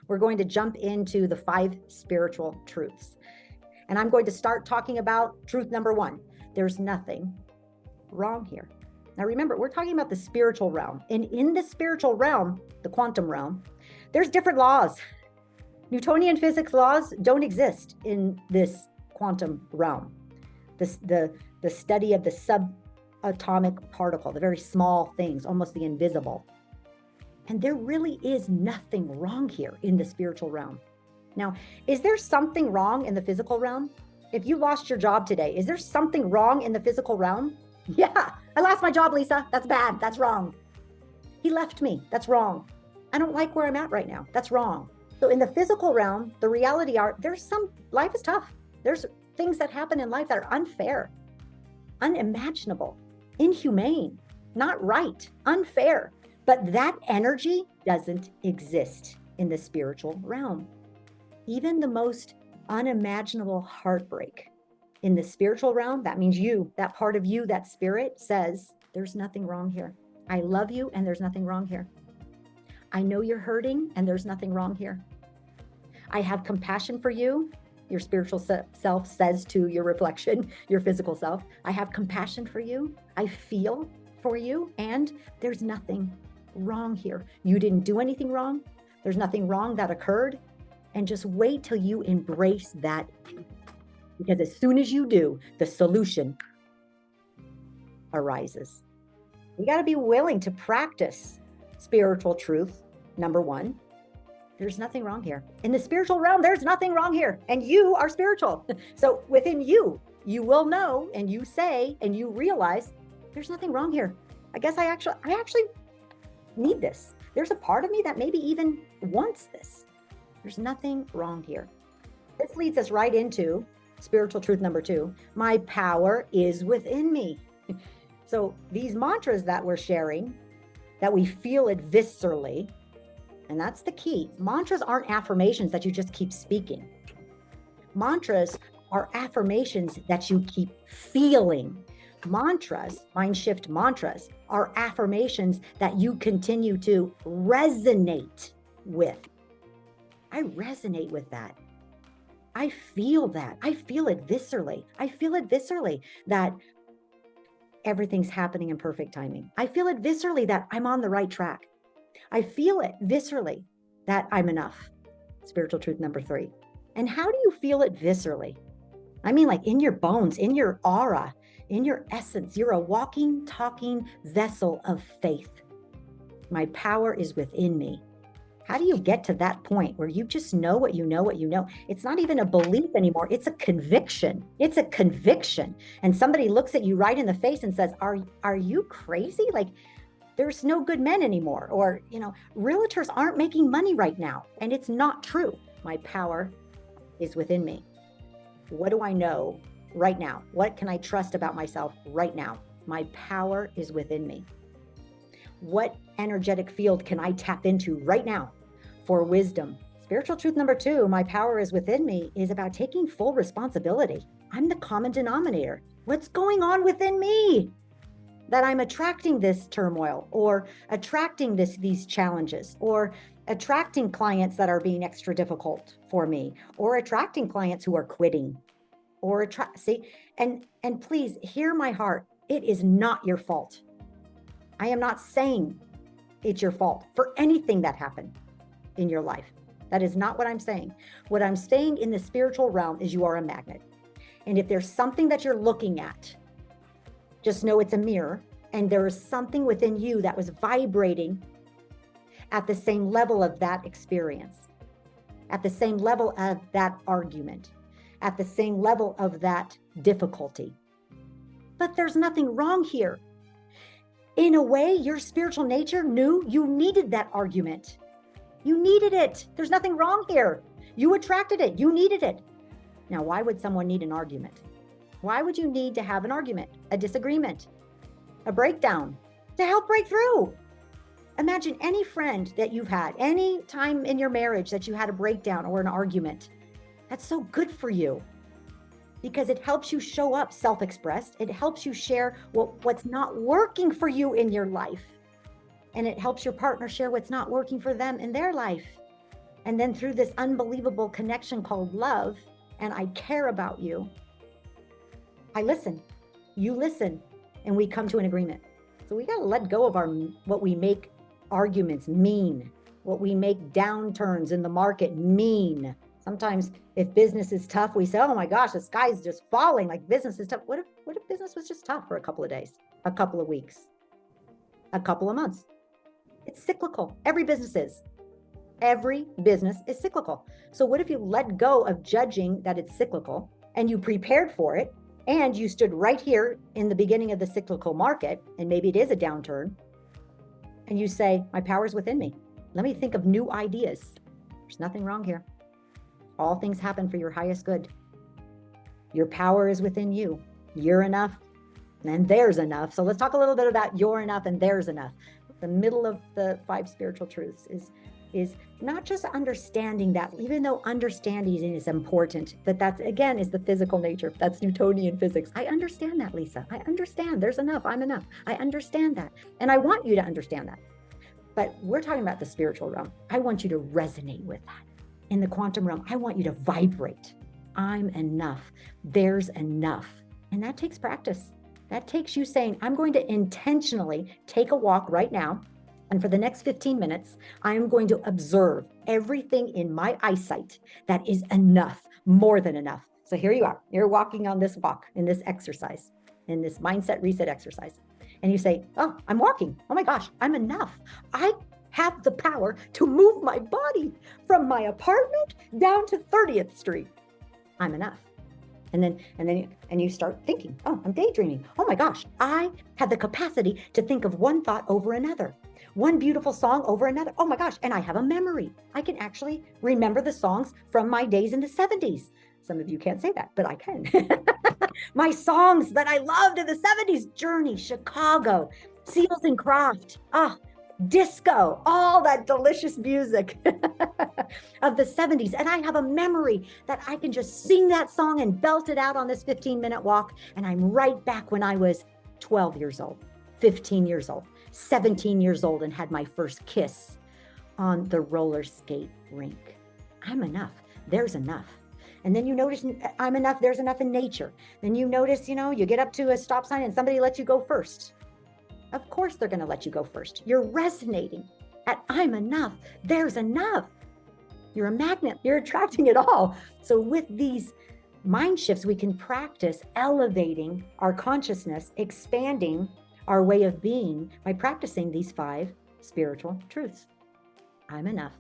We're going to jump into the 5 spiritual truths. And I'm going to start talking about truth number 1. There's nothing wrong here. Now remember, we're talking about the spiritual realm. And in the spiritual realm, the quantum realm, there's different laws. Newtonian physics laws don't exist in this quantum realm. The study of the subatomic particle, the very small things, almost the invisible. And there really is nothing wrong here in the spiritual realm. Now, is there something wrong in the physical realm? If you lost your job today, is there something wrong in the physical realm? Yeah, I lost my job, Lisa. That's bad. That's wrong. He left me. That's wrong. I don't like where I'm at right now. That's wrong. So in the physical realm, the reality are life is tough. There's things that happen in life that are unfair, unimaginable, inhumane, not right, unfair. But that energy doesn't exist in the spiritual realm. Even the most unimaginable heartbreak in the spiritual realm, that means you, that part of you, that spirit says, there's nothing wrong here. I love you and there's nothing wrong here. I know you're hurting and there's nothing wrong here. I have compassion for you. Your spiritual self says to your reflection, your physical self, I have compassion for you. I feel for you and there's nothing wrong here. You didn't do anything wrong. There's nothing wrong that occurred. And just wait till you embrace that. Because as soon as you do, the solution arises. We got to be willing to practice spiritual truth. Number 1, there's nothing wrong here. In the spiritual realm, there's nothing wrong here. And you are spiritual. So within you, you will know and you say and you realize there's nothing wrong here. I guess I actually need this. There's a part of me that maybe even wants this. There's nothing wrong here. This leads us right into spiritual truth number 2. My power is within me. So these mantras that we're sharing, that we feel it viscerally, and that's the key. Mantras aren't affirmations that you just keep speaking. Mantras are affirmations that you keep feeling. Mantras, mind shift mantras, are affirmations that you continue to resonate with. I resonate with that. I feel that. I feel it viscerally. I feel it viscerally that everything's happening in perfect timing. I feel it viscerally that I'm on the right track. I feel it viscerally that I'm enough. Spiritual truth number 3. And how do you feel it viscerally? I mean, like in your bones, in your aura, in your essence. You're a walking, talking vessel of faith. My power is within me. How do you get to that point where you just know what you know, what you know? It's not even a belief anymore. It's a conviction. It's a conviction. And somebody looks at you right in the face and says, are you crazy? Like, there's no good men anymore. Or, realtors aren't making money right now. And it's not true. My power is within me. What do I know right now? What can I trust about myself right now? My power is within me. What energetic field can I tap into right now for wisdom? Spiritual truth number 2, my power is within me, is about taking full responsibility. I'm the common denominator. What's going on within me that I'm attracting this turmoil or attracting these challenges or attracting clients that are being extra difficult for me or attracting clients who are quitting or and please hear my heart. It is not your fault. I am not saying it's your fault for anything that happened in your life. That is not what I'm saying. What I'm saying in the spiritual realm is you are a magnet. And if there's something that you're looking at, just know it's a mirror and there is something within you that was vibrating at the same level of that experience, at the same level of that argument, at the same level of that difficulty. But there's nothing wrong here. In a way, your spiritual nature knew you needed that argument. You needed it. There's nothing wrong here. You attracted it. You needed it. Now, why would someone need an argument? Why would you need to have an argument, a disagreement, a breakdown to help break through? Imagine any friend that you've had, any time in your marriage that you had a breakdown or an argument. That's so good for you because it helps you show up self-expressed. It helps you share what's not working for you in your life. And it helps your partner share what's not working for them in their life. And then through this unbelievable connection called love, and I care about you, I listen, you listen, and we come to an agreement. So we got to let go of what we make arguments mean, what we make downturns in the market mean. Sometimes if business is tough, we say, oh my gosh, the sky's just falling, like business is tough. What if business was just tough for a couple of days, a couple of weeks, a couple of months? It's cyclical. Every business is. Every business is cyclical. So what if you let go of judging that it's cyclical and you prepared for it and you stood right here in the beginning of the cyclical market, and maybe it is a downturn, and you say, my power is within me. Let me think of new ideas. There's nothing wrong here. All things happen for your highest good. Your power is within you. You're enough and there's enough. So let's talk a little bit about you're enough and there's enough. The middle of the 5 spiritual truths is not just understanding that, even though understanding is important, but that's, again, is the physical nature. That's Newtonian physics. I understand that, Lisa. I understand there's enough. I'm enough. I understand that. And I want you to understand that. But we're talking about the spiritual realm. I want you to resonate with that. In the quantum realm, I want you to vibrate. I'm enough. There's enough. And that takes practice. That takes you saying, I'm going to intentionally take a walk right now. And for the next 15 minutes, I'm going to observe everything in my eyesight that is enough, more than enough. So here you are. You're walking on this walk, in this exercise, in this mindset reset exercise. And you say, oh, I'm walking. Oh my gosh, I'm enough. I have the power to move my body from my apartment down to 30th Street. I'm enough. And then you start thinking, oh, I'm daydreaming. Oh my gosh, I have the capacity to think of one thought over another, one beautiful song over another. Oh my gosh, and I have a memory. I can actually remember the songs from my days in the 70s. Some of you can't say that, but I can. My songs that I loved in the 70s, Journey, Chicago, Seals and Croft, disco, all that delicious music of the 70s. And I have a memory that I can just sing that song and belt it out on this 15-minute walk. And I'm right back when I was 12 years old, 15 years old, 17 years old, and had my first kiss on the roller skate rink. I'm enough. There's enough. And then you notice I'm enough. There's enough in nature. Then you notice, you get up to a stop sign and somebody lets you go first. Of course, they're going to let you go first. You're resonating at I'm enough. There's enough. You're a magnet. You're attracting it all. So with these mind shifts, we can practice elevating our consciousness, expanding our way of being by practicing these 5 spiritual truths. I'm enough.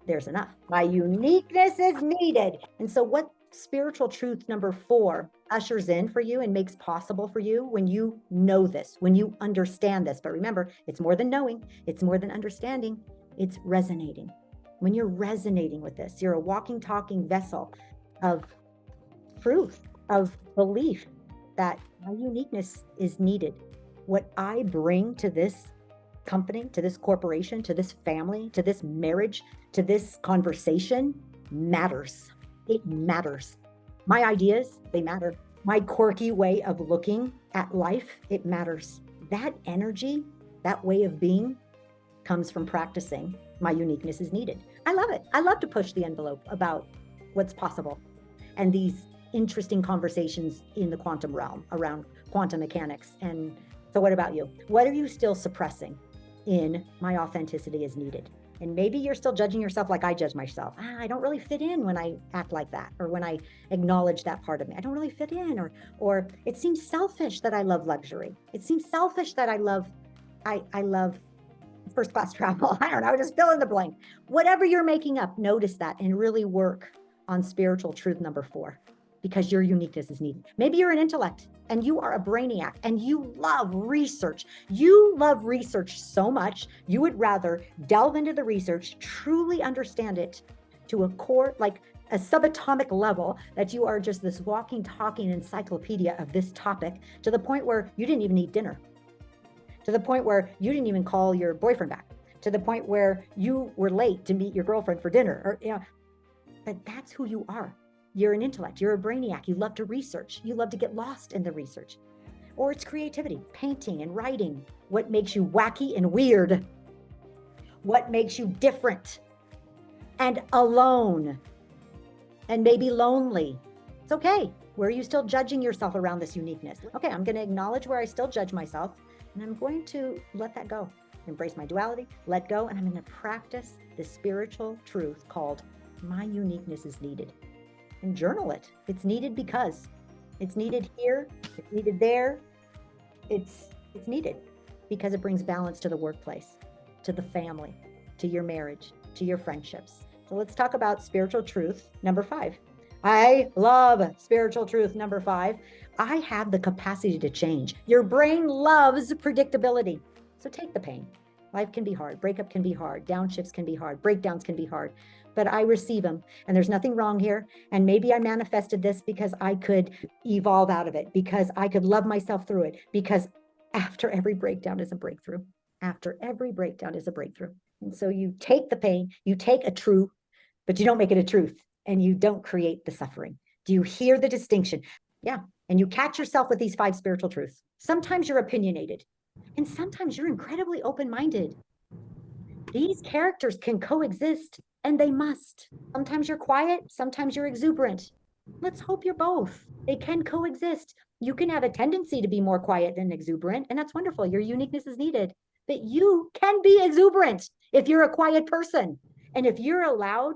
There's enough. My uniqueness is needed. And so what spiritual truth number 4 ushers in for you and makes possible for you when you know this, when you understand this. But remember, it's more than knowing. It's more than understanding. It's resonating. When you're resonating with this, you're a walking, talking vessel of truth, of belief that my uniqueness is needed. What I bring to this company, to this corporation, to this family, to this marriage, to this conversation matters. It matters. My ideas, they matter. My quirky way of looking at life, it matters. That energy, that way of being comes from practicing my uniqueness is needed. I love it. I love to push the envelope about what's possible and these interesting conversations in the quantum realm around quantum mechanics. And so what about you? What are you still suppressing in my authenticity is needed? And maybe you're still judging yourself like I judge myself. I don't really fit in when I act like that, or when I acknowledge that part of me. I don't really fit in, or it seems selfish that I love luxury. It seems selfish that I love first class travel. I don't know, just fill in the blank. Whatever you're making up, notice that and really work on spiritual truth number 4, because your uniqueness is needed. Maybe you're an intellect and you are a brainiac and you love research. You love research so much, you would rather delve into the research, truly understand it to a core, like a subatomic level, that you are just this walking, talking encyclopedia of this topic, to the point where you didn't even eat dinner, to the point where you didn't even call your boyfriend back, to the point where you were late to meet your girlfriend for dinner, or, but that's who you are. You're an intellect, you're a brainiac, you love to research, you love to get lost in the research. Or it's creativity, painting and writing. What makes you wacky and weird? What makes you different? and alone and maybe lonely. It's okay. Where are you still judging yourself around this uniqueness? Okay, I'm going to acknowledge where I still judge myself, and I'm going to let that go. Embrace my duality, let go, and I'm going to practice the spiritual truth called my uniqueness is needed. And journal it. It's needed because it's needed here, it's needed there. It's needed because it brings balance to the workplace, to the family, to your marriage, to your friendships. So let's talk about spiritual truth number 5. I love spiritual truth number 5. I have the capacity to change. Your brain loves predictability. So take the pain. Life can be hard. Breakup can be hard. Downshifts can be hard. Breakdowns can be hard. But I receive them, and there's nothing wrong here. And maybe I manifested this because I could evolve out of it, because I could love myself through it, because after every breakdown is a breakthrough. After every breakdown is a breakthrough. And so you take the pain, you take a truth, but you don't make it a truth, and you don't create the suffering. Do you hear the distinction? Yeah. And you catch yourself with these 5 spiritual truths. Sometimes you're opinionated, and sometimes you're incredibly open-minded. These characters can coexist, and they must. Sometimes you're quiet, sometimes you're exuberant. Let's hope you're both. They can coexist. You can have a tendency to be more quiet than exuberant, and that's wonderful. Your uniqueness is needed. But you can be exuberant if you're a quiet person. And if you're a loud,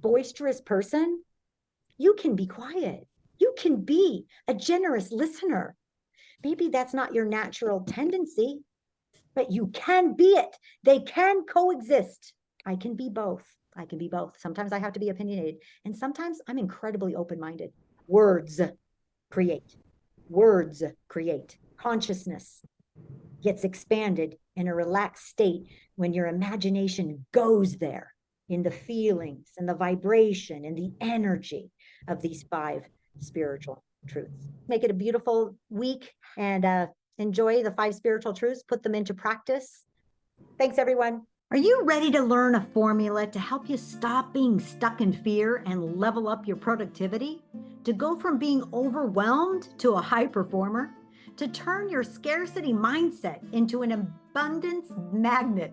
boisterous person, you can be quiet. You can be a generous listener. Maybe that's not your natural tendency, but you can be it. They can coexist. I can be both. I can be both. Sometimes I have to be opinionated, and sometimes I'm incredibly open-minded. Words create. Words create. Consciousness gets expanded in a relaxed state when your imagination goes there in the feelings and the vibration and the energy of these 5 spiritual truths. Make it a beautiful week, and enjoy the 5 spiritual truths. Put them into practice. Thanks, everyone. Are you ready to learn a formula to help you stop being stuck in fear and level up your productivity? To go from being overwhelmed to a high performer? To turn your scarcity mindset into an abundance magnet?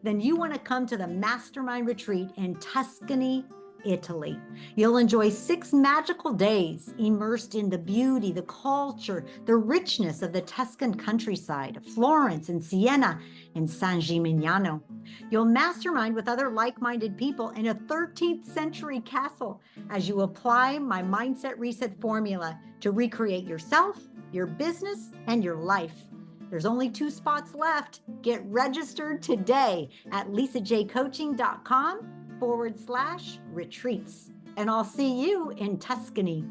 Then you want to come to the Mastermind Retreat in Tuscany, Italy. You'll enjoy 6 magical days immersed in the beauty, the culture, the richness of the Tuscan countryside, Florence and Siena and San Gimignano. You'll mastermind with other like-minded people in a 13th century castle as you apply my Mindset Reset formula to recreate yourself, your business, and your life. There's only 2 spots left. Get registered today at lisajcoaching.com/retreats. And I'll see you in Tuscany.